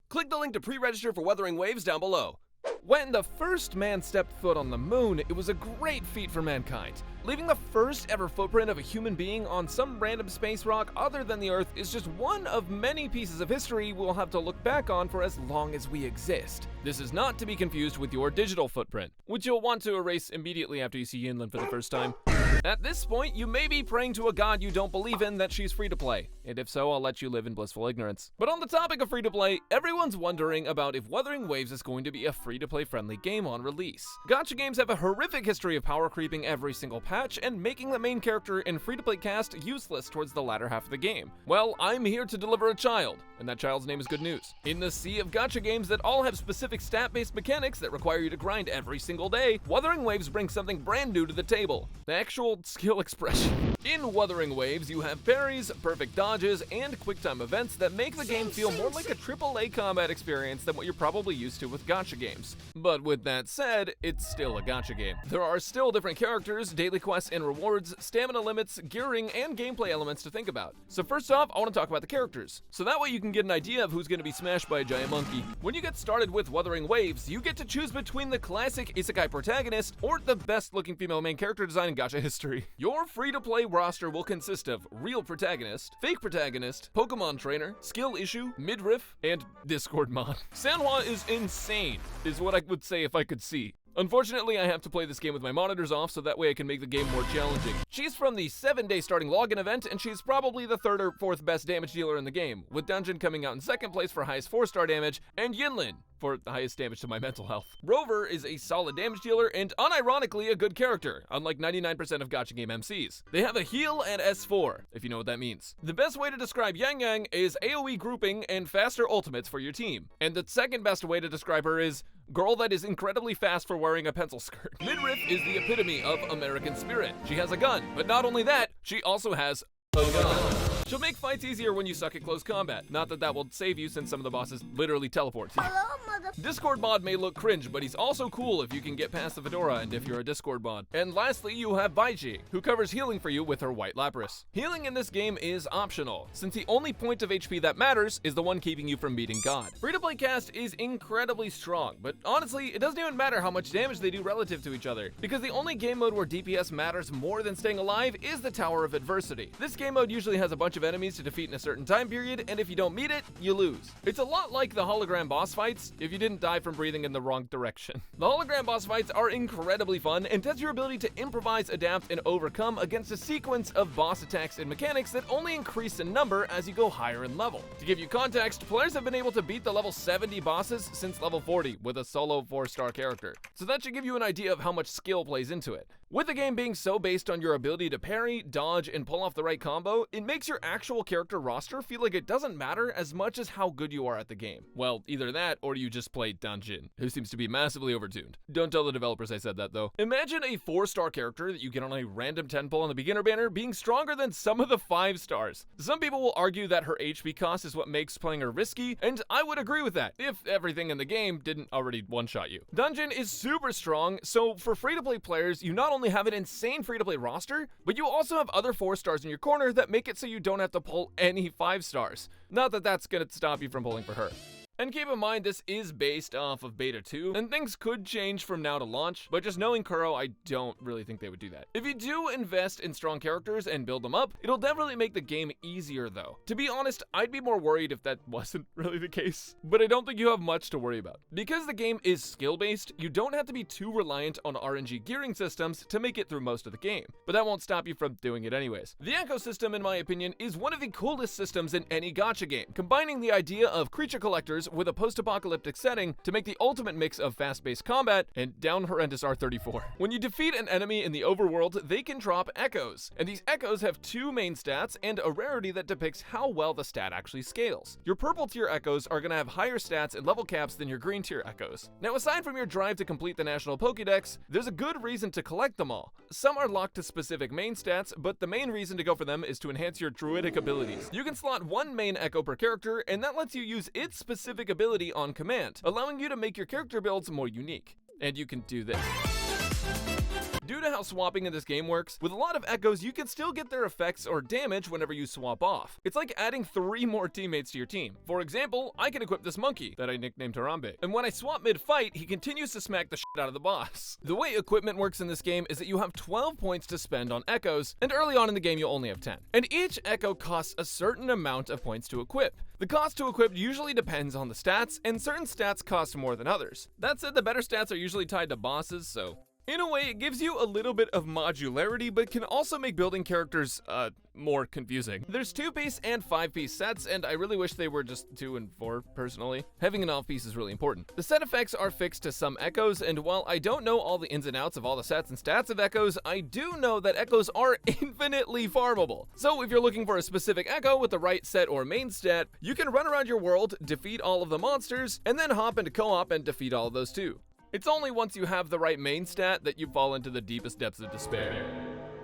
Click the link to pre-register for Wuthering Waves down below. When the first man stepped foot on the moon, it was a great feat for mankind. Leaving the first ever footprint of a human being on some random space rock other than the Earth is just one of many pieces of history we'll have to look back on for as long as we exist. This is not to be confused with your digital footprint, which you'll want to erase immediately after you see Yinlin for the first time. At this point, you may be praying to a god you don't believe in that she's free to play, and if so, I'll let you live in blissful ignorance. But on the topic of free to play, everyone's wondering about if Wuthering Waves is going to be a free to play friendly game on release. Gacha games have a horrific history of power creeping every single patch and making the main character and free to play cast useless towards the latter half of the game. Well, I'm here to deliver a child, and that child's name is good news. In the sea of gacha games that all have specific stat-based mechanics that require you to grind every single day, Wuthering Waves brings something brand new to the table: the actual skill expression. In Wuthering Waves, you have parries, perfect dodges, and quick-time events that make the game feel more like a AAA combat experience than what you're probably used to with gacha games. But with that said, it's still a gacha game. There are still different characters, daily quests and rewards, stamina limits, gearing, and gameplay elements to think about. So first off, I want to talk about the characters, so that way you can get an idea of who's going to be smashed by a giant monkey. When you get started with Wuthering Waves, you get to choose between the classic isekai protagonist or the best-looking female main character design in gacha history. Your free-to-play roster will consist of real protagonist, fake protagonist, Pokemon trainer, skill issue, midriff, and Discord mod. Sanhua is insane, is what I would say if I could see. Unfortunately, I have to play this game with my monitors off so that way I can make the game more challenging. She's from the 7-day starting login event, and she's probably the 3rd or 4th best damage dealer in the game, with Dungeon coming out in 2nd place for highest 4-star damage, and Yinlin for the highest damage to my mental health. Rover is a solid damage dealer and unironically a good character, unlike 99% of gacha game MCs. They have a heal and S4, if you know what that means. The best way to describe Yang Yang is AoE grouping and faster ultimates for your team. And the second best way to describe her is girl that is incredibly fast for wearing a pencil skirt. Midriff is the epitome of American spirit. She has a gun, but not only that, she also has a gun. She'll make fights easier when you suck at close combat. Not that that will save you, since some of the bosses literally teleport to you. Discord mod may look cringe, but he's also cool if you can get past the fedora and if you're a Discord mod. And lastly, you have Baiji, who covers healing for you with her white lapras. Healing in this game is optional, since the only point of HP that matters is the one keeping you from beating God. Free-to-play cast is incredibly strong, but honestly, it doesn't even matter how much damage they do relative to each other, because the only game mode where DPS matters more than staying alive is the Tower of Adversity. This game mode usually has a bunch of enemies to defeat in a certain time period, and if you don't meet it, you lose. It's a lot like the hologram boss fights, if you didn't die from breathing in the wrong direction. The hologram boss fights are incredibly fun and test your ability to improvise, adapt, and overcome against a sequence of boss attacks and mechanics that only increase in number as you go higher in level. To give you context, players have been able to beat the level 70 bosses since level 40 with a solo 4-star character. So that should give you an idea of how much skill plays into it. With the game being so based on your ability to parry, dodge, and pull off the right combo, it makes your actual character roster feel like it doesn't matter as much as how good you are at the game. Well, either that, or you just play Dungeon, who seems to be massively overtuned. Don't tell the developers I said that, though. Imagine a 4-star character that you get on a random 10 pull on the beginner banner being stronger than some of the 5 stars. Some people will argue that her HP cost is what makes playing her risky, and I would agree with that, if everything in the game didn't already one-shot you. Dungeon is super strong, so for free-to-play players, you not only have an insane free-to-play roster, but you also have other 4 stars in your corner that make it so you don't have to pull any 5 stars. Not that that's gonna stop you from pulling for her. And keep in mind, this is based off of Beta 2, and things could change from now to launch, but just knowing Kuro, I don't really think they would do that. If you do invest in strong characters and build them up, it'll definitely make the game easier though. To be honest, I'd be more worried if that wasn't really the case, but I don't think you have much to worry about. Because the game is skill-based, you don't have to be too reliant on RNG gearing systems to make it through most of the game, but that won't stop you from doing it anyways. The Echo system, in my opinion, is one of the coolest systems in any gacha game, combining the idea of creature collectors with a post-apocalyptic setting to make the ultimate mix of fast-paced combat and down horrendous R34. When you defeat an enemy in the overworld, they can drop echoes, and these echoes have 2 main stats and a rarity that depicts how well the stat actually scales. Your purple tier echoes are going to have higher stats and level caps than your green tier echoes. Now, aside from your drive to complete the National Pokédex, there's a good reason to collect them all. Some are locked to specific main stats, but the main reason to go for them is to enhance your druidic abilities. You can slot 1 main echo per character, and that lets you use its specific ability on command, allowing you to make your character builds more unique. And you can do this. Due to how swapping in this game works, with a lot of echoes, you can still get their effects or damage whenever you swap off. It's like adding 3 more teammates to your team. For example, I can equip this monkey that I nicknamed Harambe, and when I swap mid-fight, he continues to smack the shit out of the boss. The way equipment works in this game is that you have 12 points to spend on echoes, and early on in the game you'll only have 10. And each echo costs a certain amount of points to equip. The cost to equip usually depends on the stats, and certain stats cost more than others. That said, the better stats are usually tied to bosses, so in a way, it gives you a little bit of modularity, but can also make building characters, more confusing. There's 2-piece and 5-piece sets, and I really wish they were just 2 and 4, personally. Having an off-piece is really important. The set effects are fixed to some echoes, and while I don't know all the ins and outs of all the sets and stats of echoes, I do know that echoes are infinitely farmable. So if you're looking for a specific echo with the right set or main stat, you can run around your world, defeat all of the monsters, and then hop into co-op and defeat all of those too. It's only once you have the right main stat that you fall into the deepest depths of despair.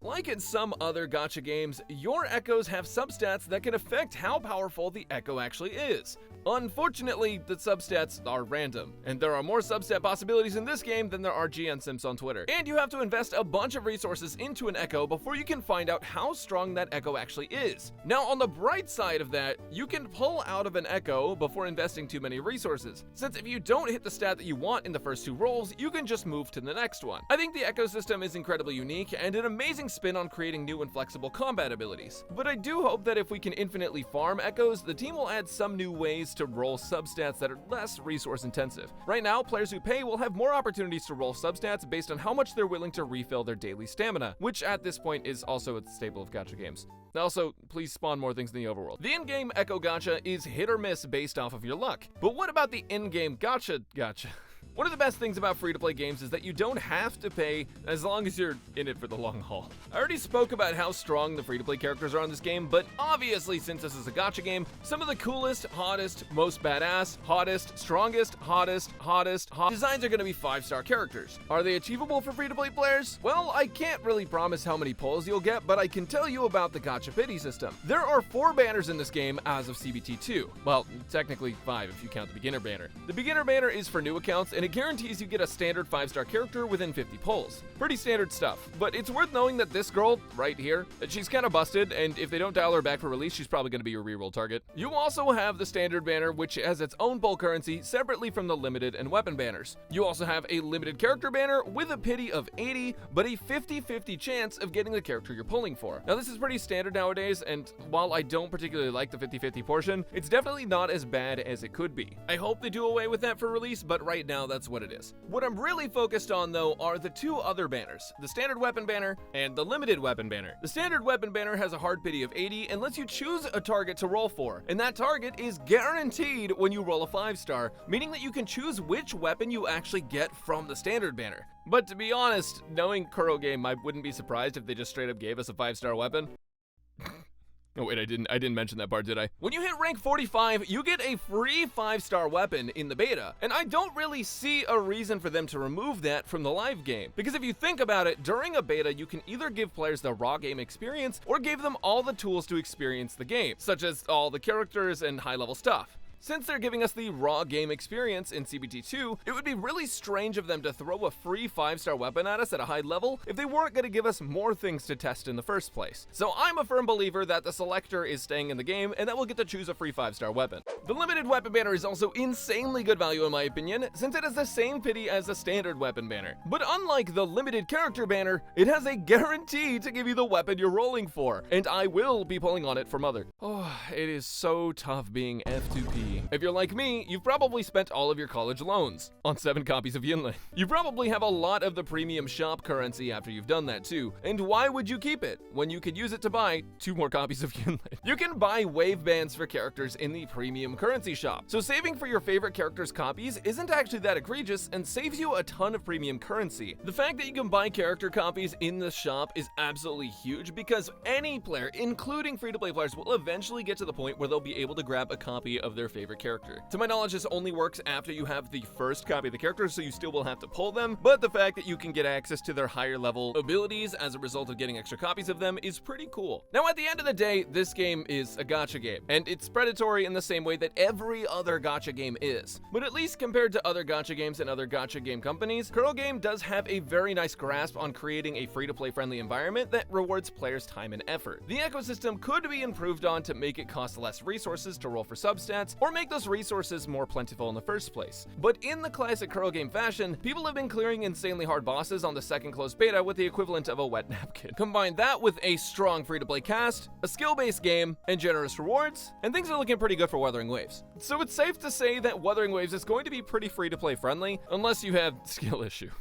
Like in some other gacha games, your echoes have substats that can affect how powerful the echo actually is. Unfortunately, the substats are random, and there are more substat possibilities in this game than there are GN Simps on Twitter. And you have to invest a bunch of resources into an echo before you can find out how strong that echo actually is. Now, on the bright side of that, you can pull out of an echo before investing too many resources, since if you don't hit the stat that you want in the first 2 rolls, you can just move to the next one. I think the echo system is incredibly unique and an amazing spin on creating new and flexible combat abilities. But I do hope that if we can infinitely farm echoes, the team will add some new ways to roll substats that are less resource intensive. Right now, players who pay will have more opportunities to roll substats based on how much they're willing to refill their daily stamina, which at this point is also a staple of gacha games. Also, please spawn more things in the overworld. The in-game echo gacha is hit or miss based off of your luck. But what about the in-game gacha? One of the best things about free-to-play games is that you don't have to pay as long as you're in it for the long haul. I already spoke about how strong the free-to-play characters are in this game, but obviously since this is a gacha game, some of the coolest, hottest, most badass, hottest, strongest, hottest designs are going to be 5-star characters. Are they achievable for free-to-play players? Well, I can't really promise how many pulls you'll get, but I can tell you about the gacha pity system. There are 4 banners in this game as of CBT2. Well, technically 5 if you count the beginner banner. The beginner banner is for new accounts, and it guarantees you get a standard 5-star character within 50 pulls. Pretty standard stuff, but it's worth knowing that this girl, right here, she's kind of busted, and if they don't dial her back for release, she's probably going to be your reroll target. You also have the standard banner, which has its own pull currency separately from the limited and weapon banners. You also have a limited character banner with a pity of 80, but a 50-50 chance of getting the character you're pulling for. Now this is pretty standard nowadays, and while I don't particularly like the 50-50 portion, it's definitely not as bad as it could be. I hope they do away with that for release, but right now that's what it is. What I'm really focused on though are the 2 other banners, the standard weapon banner and the limited weapon banner. The standard weapon banner has a hard pity of 80 and lets you choose a target to roll for, and that target is guaranteed when you roll a 5-star, meaning that you can choose which weapon you actually get from the standard banner. But to be honest, knowing Kuro Game, I wouldn't be surprised if they just straight up gave us a 5-star weapon. Oh wait, I didn't mention that part, did I? When you hit rank 45, you get a free 5-star weapon in the beta, and I don't really see a reason for them to remove that from the live game. Because if you think about it, during a beta, you can either give players the raw game experience, or give them all the tools to experience the game, such as all the characters and high-level stuff. Since they're giving us the raw game experience in CBT2, it would be really strange of them to throw a free 5-star weapon at us at a high level if they weren't going to give us more things to test in the first place. So I'm a firm believer that the selector is staying in the game and that we'll get to choose a free 5-star weapon. The limited weapon banner is also insanely good value in my opinion, since it has the same pity as the standard weapon banner. But unlike the limited character banner, it has a guarantee to give you the weapon you're rolling for, and I will be pulling on it for Mother. Oh, it is so tough being F2P. If you're like me, you've probably spent all of your college loans on 7 copies of Yinling. You probably have a lot of the premium shop currency after you've done that too, and why would you keep it when you could use it to buy 2 more copies of Yinling? You can buy wave bands for characters in the premium currency shop, so saving for your favorite characters' copies isn't actually that egregious and saves you a ton of premium currency. The fact that you can buy character copies in the shop is absolutely huge because any player, including free-to-play players, will eventually get to the point where they'll be able to grab a copy of their favorite favorite character. To my knowledge, this only works after you have the first copy of the character, so you still will have to pull them, but the fact that you can get access to their higher level abilities as a result of getting extra copies of them is pretty cool. Now, at the end of the day, this game is a gacha game, and it's predatory in the same way that every other gacha game is. But at least compared to other gacha games and other gacha game companies, Kuro Game does have a very nice grasp on creating a free-to-play friendly environment that rewards players' time and effort. The ecosystem could be improved on to make it cost less resources to roll for substats, or make those resources more plentiful in the first place. But in the classic Kuro Game fashion, people have been clearing insanely hard bosses on the second closed beta with the equivalent of a wet napkin. Combine that with a strong free-to-play cast, a skill-based game, and generous rewards, and things are looking pretty good for Wuthering Waves. So it's safe to say that Wuthering Waves is going to be pretty free-to-play friendly, unless you have skill issue.